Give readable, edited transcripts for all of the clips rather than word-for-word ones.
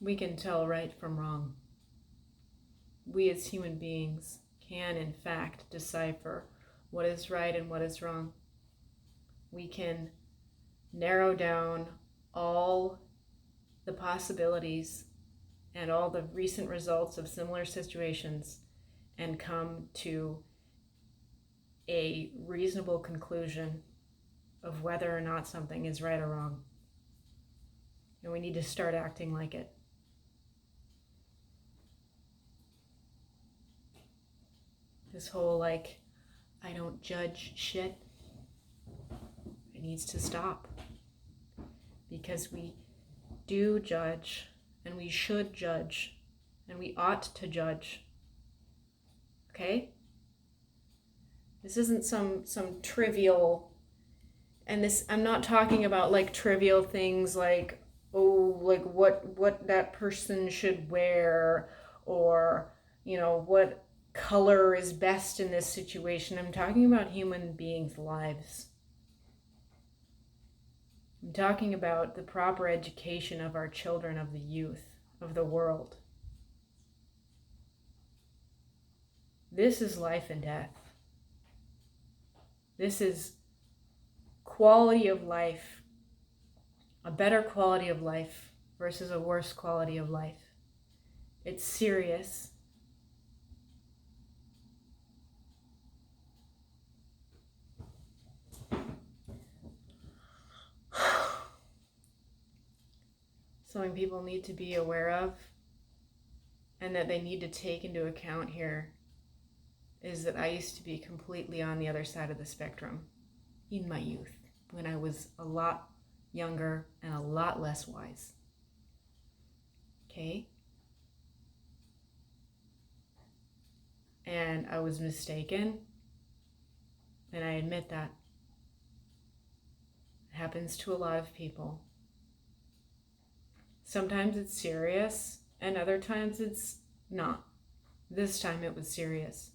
we can tell right from wrong. We as human beings can, in fact, decipher what is right and what is wrong. We can narrow down all the possibilities and all the recent results of similar situations and come to a reasonable conclusion of whether or not something is right or wrong. And we need to start acting like it. This whole I don't judge shit, it needs to stop. Because we do judge, and we should judge, and we ought to judge. Okay? This isn't some trivial, and this, I'm not talking about trivial things what that person should wear, or what color is best in this situation. I'm talking about human beings' lives. I'm talking about the proper education of our children, of the youth, of the world. This is life and death. This is quality of life, a better quality of life versus a worse quality of life. It's serious. Something people need to be aware of and that they need to take into account here is that I used to be completely on the other side of the spectrum in my youth, when I was a lot younger and a lot less wise. Okay? And I was mistaken, and I admit that. It happens to a lot of people. Sometimes it's serious, and other times it's not. This time it was serious.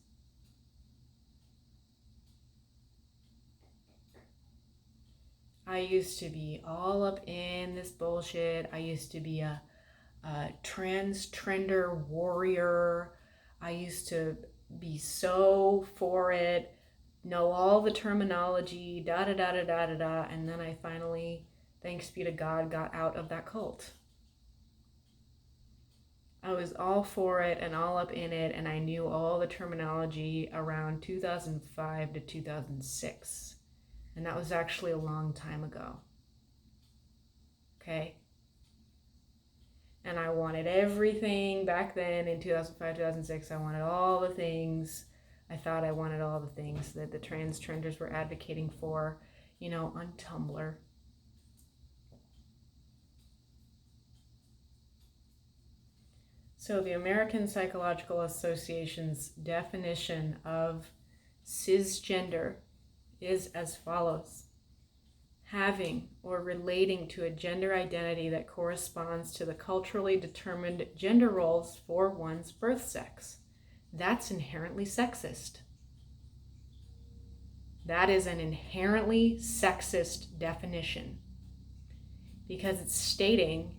I used to be all up in this bullshit. I used to be a transtrender warrior. I used to be so for it, know all the terminology, da-da-da-da-da-da-da, and then I finally, thanks be to God, got out of that cult. I was all for it and all up in it, and I knew all the terminology around 2005 to 2006. And that was actually a long time ago. Okay? And I wanted everything back then in 2005, 2006. I wanted all the things. I thought I wanted all the things that the trans trenders were advocating for, on Tumblr. So the American Psychological Association's definition of cisgender is as follows: having or relating to a gender identity that corresponds to the culturally determined gender roles for one's birth sex. That's inherently sexist. That is an inherently sexist definition, because it's stating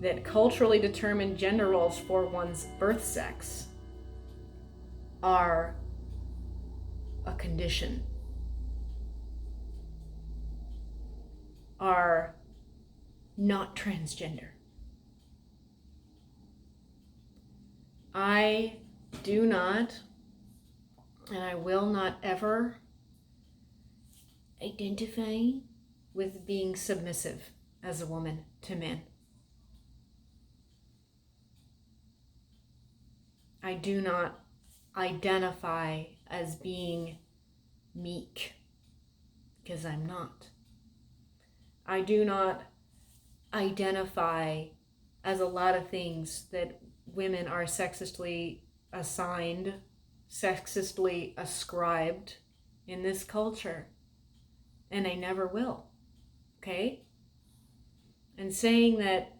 that culturally determined gender roles for one's birth sex are a condition, are not transgender. I do not, and I will not ever identify with being submissive as a woman to men. I do not identify as being meek, because I'm not. I do not identify as a lot of things that women are sexistly assigned, sexistly ascribed in this culture. And I never will. Okay? And saying that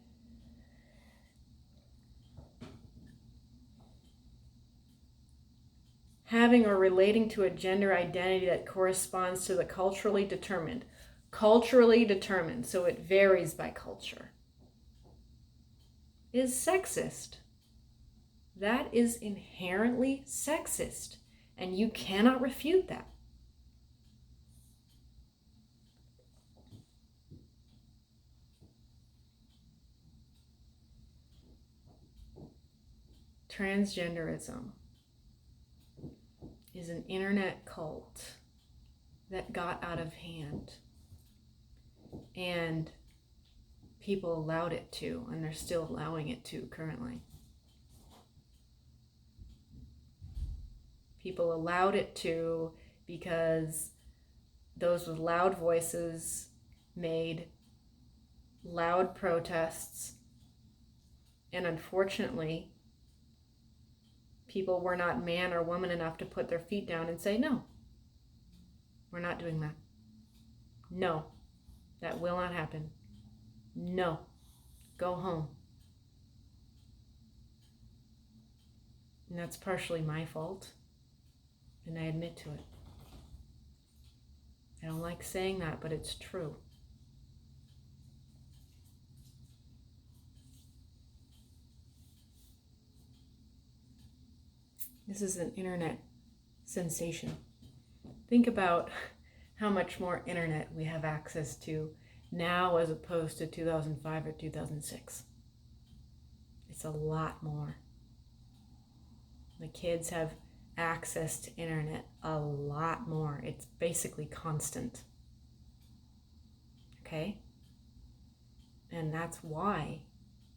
having or relating to a gender identity that corresponds to the culturally determined, so it varies by culture. is sexist. That is inherently sexist, and you cannot refute that. Transgenderism is an internet cult that got out of hand, and people allowed it to, and they're still allowing it to currently. People allowed it to because those with loud voices made loud protests, and unfortunately, people were not man or woman enough to put their feet down and say, no, we're not doing that. No, that will not happen. No, go home. And that's partially my fault, and I admit to it. I don't like saying that, but it's true. This is an internet sensation. Think about how much more internet we have access to now as opposed to 2005 or 2006. It's a lot more. The kids have access to internet a lot more. It's basically constant. Okay? And that's why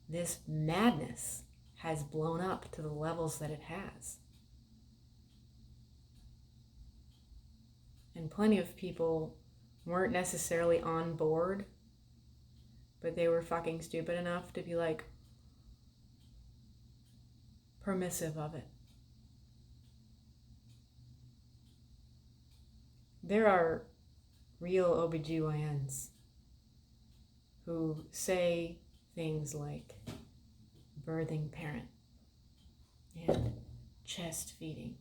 this madness has blown up to the levels that it has. And plenty of people weren't necessarily on board, but they were fucking stupid enough to be like permissive of it. There are real OBGYNs who say things like birthing parent and chest feeding.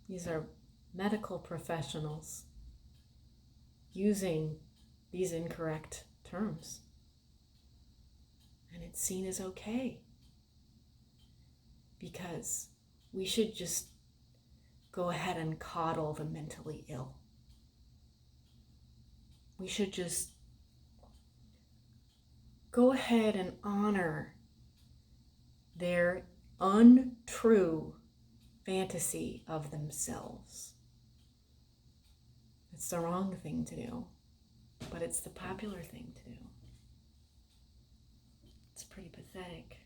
These are medical professionals using these incorrect terms. And it's seen as okay. Because we should just go ahead and coddle the mentally ill. We should just go ahead and honor their untrue fantasy of themselves. It's the wrong thing to do, but it's the popular thing to do. It's pretty pathetic.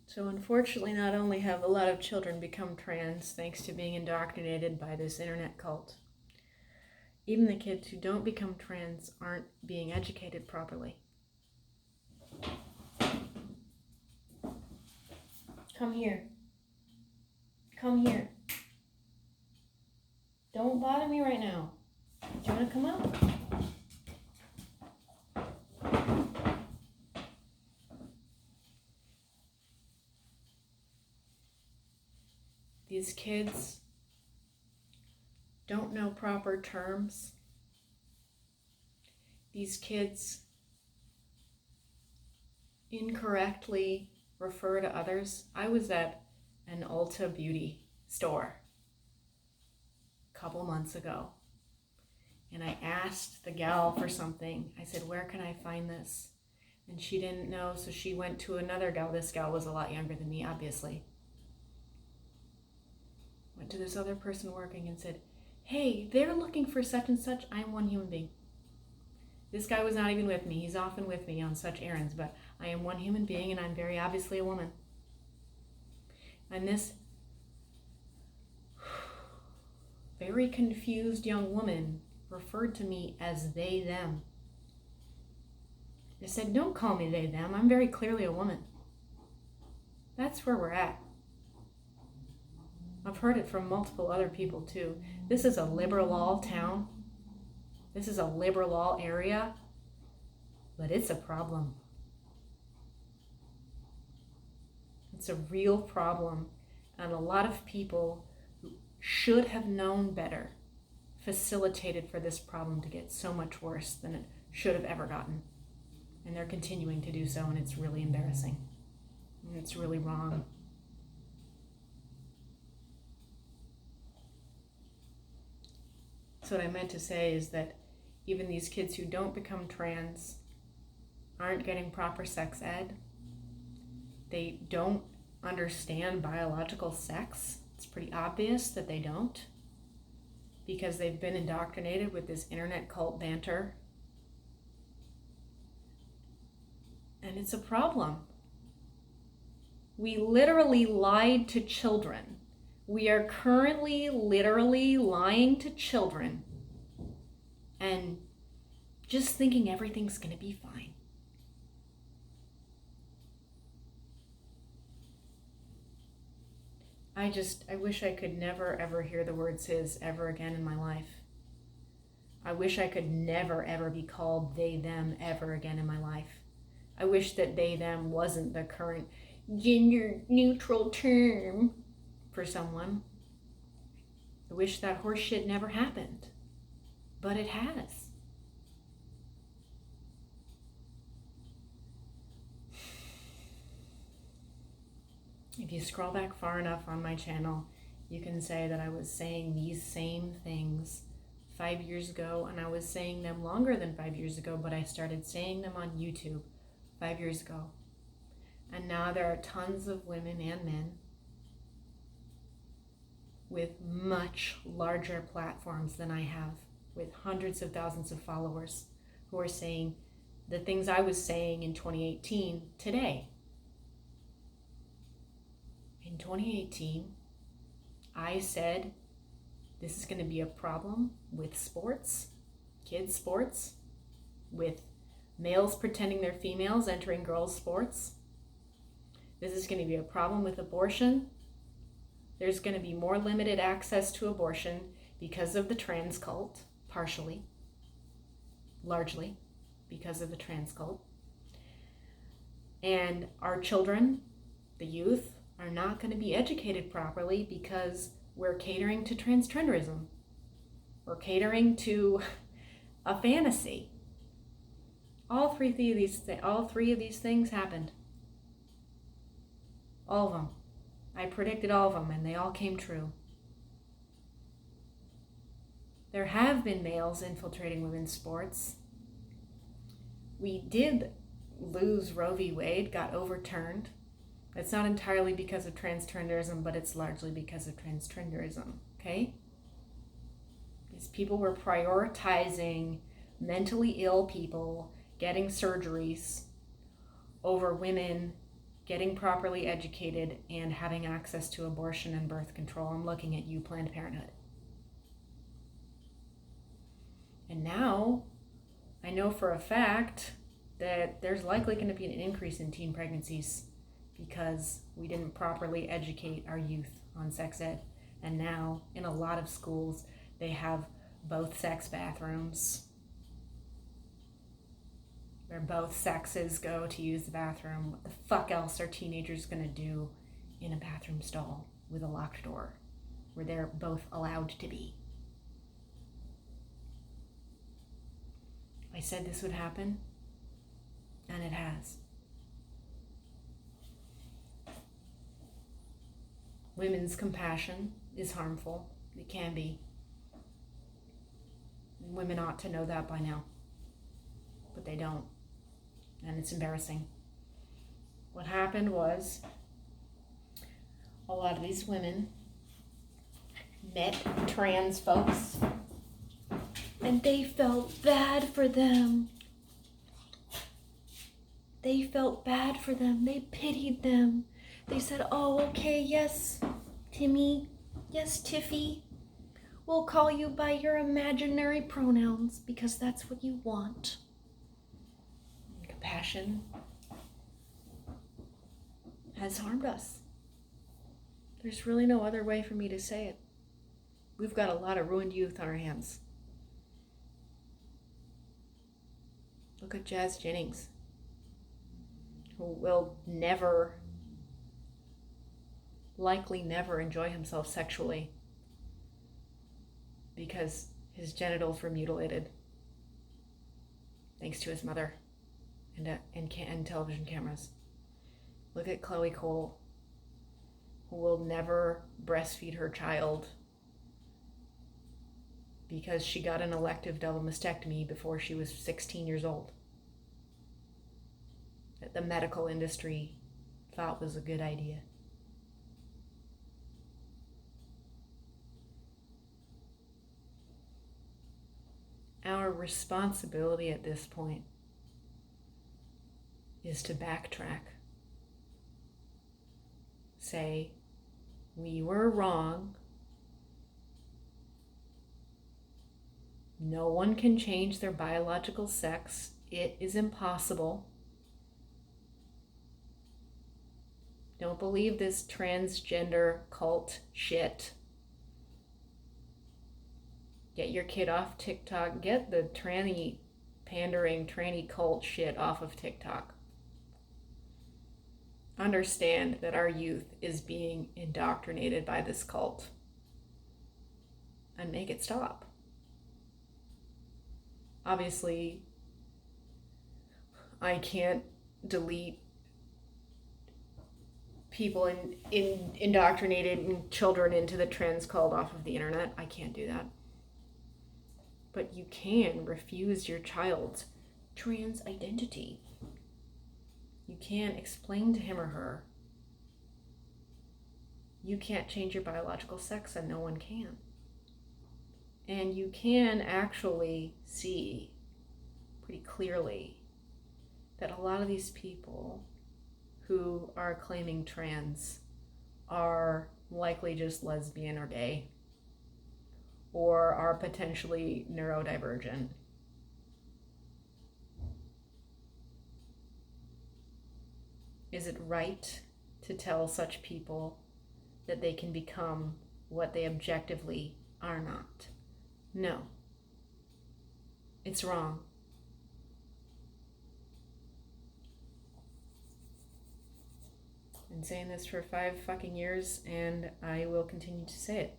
So unfortunately, not only have a lot of children become trans thanks to being indoctrinated by this internet cult, even the kids who don't become trans aren't being educated properly. Come here. Come here. Don't bother me right now. Do you want to come up? These kids don't know proper terms. These kids incorrectly refer to others. I was at an Ulta Beauty store a couple months ago, and I asked the gal for something. I said, where can I find this? And she didn't know, so she went to another gal. This gal was a lot younger than me, obviously. Went to this other person working and said, hey, they're looking for such and such. I'm one human being. This guy was not even with me. He's often with me on such errands, but I am one human being, and I'm very obviously a woman. And this very confused young woman referred to me as they, them. I said, don't call me they, them. I'm very clearly a woman. That's where we're at. I've heard it from multiple other people too. This is a liberal all town. This is a liberal all area, but it's a problem. It's a real problem. And a lot of people who should have known better facilitated for this problem to get so much worse than it should have ever gotten. And they're continuing to do so, and it's really embarrassing. And it's really wrong. So what I meant to say is that even these kids who don't become trans aren't getting proper sex ed. They don't understand biological sex. It's pretty obvious that they don't, because they've been indoctrinated with this internet cult banter. And it's a problem. We literally lied to children. We are currently literally lying to children and just thinking everything's going to be fine. I wish I could never ever hear the words his ever again in my life. I wish I could never ever be called they, them ever again in my life. I wish that they, them wasn't the current gender neutral term for someone. I wish that horse shit never happened, but it has. If you scroll back far enough on my channel, you can say that I was saying these same things 5 years ago, and I was saying them longer than 5 years ago, but I started saying them on YouTube 5 years ago. And now there are tons of women and men with much larger platforms than I have, with hundreds of thousands of followers, who are saying the things I was saying in 2018 today. In 2018, I said this is going to be a problem with sports, kids' sports, with males pretending they're females entering girls' sports. This is going to be a problem with abortion. There's going to be more limited access to abortion because of the trans cult, partially, largely because of the trans cult. And our children, the youth, are not going to be educated properly because we're catering to transtrenderism. We're catering to a fantasy. All three of these things happened. All of them. I predicted all of them, and they all came true. There have been males infiltrating women's sports. We did lose Roe v. Wade, got overturned. It's not entirely because of transtrenderism, but it's largely because of transtrenderism, okay? These people were prioritizing mentally ill people getting surgeries over women getting properly educated and having access to abortion and birth control. I'm looking at you, Planned Parenthood. And now, I know for a fact that there's likely going to be an increase in teen pregnancies because we didn't properly educate our youth on sex ed. And now, in a lot of schools, they have both sex bathrooms where both sexes go to use the bathroom. What the fuck else are teenagers gonna do in a bathroom stall with a locked door where they're both allowed to be? I said this would happen, and it has. Women's compassion is harmful. It can be. Women ought to know that by now, but they don't, and it's embarrassing. What happened was a lot of these women met trans folks, and they felt bad for them. They felt bad for them. They pitied them. They said, oh, okay, yes, Timmy, yes, Tiffy, we'll call you by your imaginary pronouns because that's what you want. Compassion has harmed us. There's really no other way for me to say it. We've got a lot of ruined youth on our hands. Look at Jazz Jennings, who will never likely never enjoy himself sexually because his genitals were mutilated thanks to his mother and television cameras. Look at Chloe Cole, who will never breastfeed her child because she got an elective double mastectomy before she was 16 years old. That the medical industry thought was a good idea. Our responsibility at this point is to backtrack. Say, we were wrong. No one can change their biological sex. It is impossible. Don't believe this transgender cult shit. Get your kid off TikTok. Get the tranny pandering, tranny cult shit off of TikTok. Understand that our youth is being indoctrinated by this cult. And make it stop. Obviously, I can't delete people indoctrinated children into the trans cult off of the internet. I can't do that. But you can refuse your child's trans identity. You can explain to him or her, you can't change your biological sex, and no one can. And you can actually see pretty clearly that a lot of these people who are claiming trans are likely just lesbian or gay, or are potentially neurodivergent. Is it right to tell such people that they can become what they objectively are not? No. It's wrong. I've been saying this for 5 fucking years, and I will continue to say it.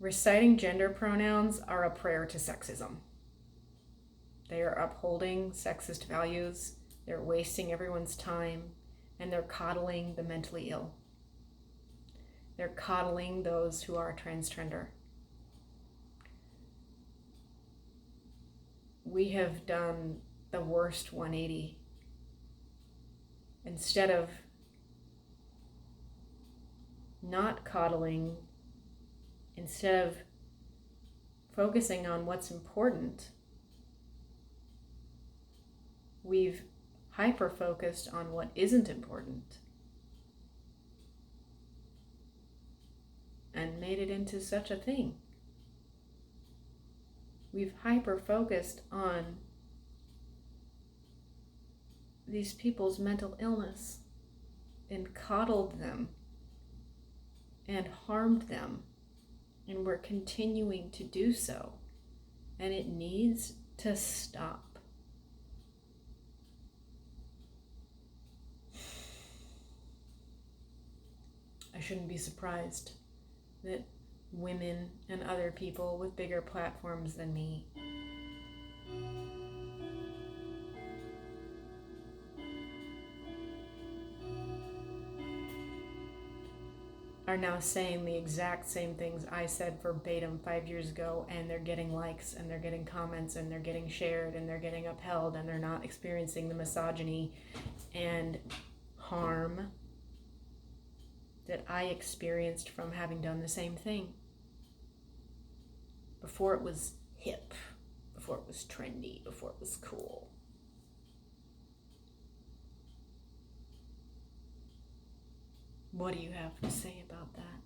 Reciting gender pronouns are a prayer to sexism. They are upholding sexist values, they're wasting everyone's time, and they're coddling the mentally ill. They're coddling those who are transgender. We have done the worst 180. Instead of not coddling, instead of focusing on what's important, we've hyper-focused on what isn't important and made it into such a thing. We've hyper-focused on these people's mental illness and coddled them and harmed them, and we're continuing to do so, and it needs to stop. I shouldn't be surprised that women and other people with bigger platforms than me are now saying the exact same things I said verbatim 5 years ago, and they're getting likes, and they're getting comments, and they're getting shared, and they're getting upheld, and they're not experiencing the misogyny and harm that I experienced from having done the same thing. Before it was hip, before it was trendy, before it was cool. What do you have to say about that?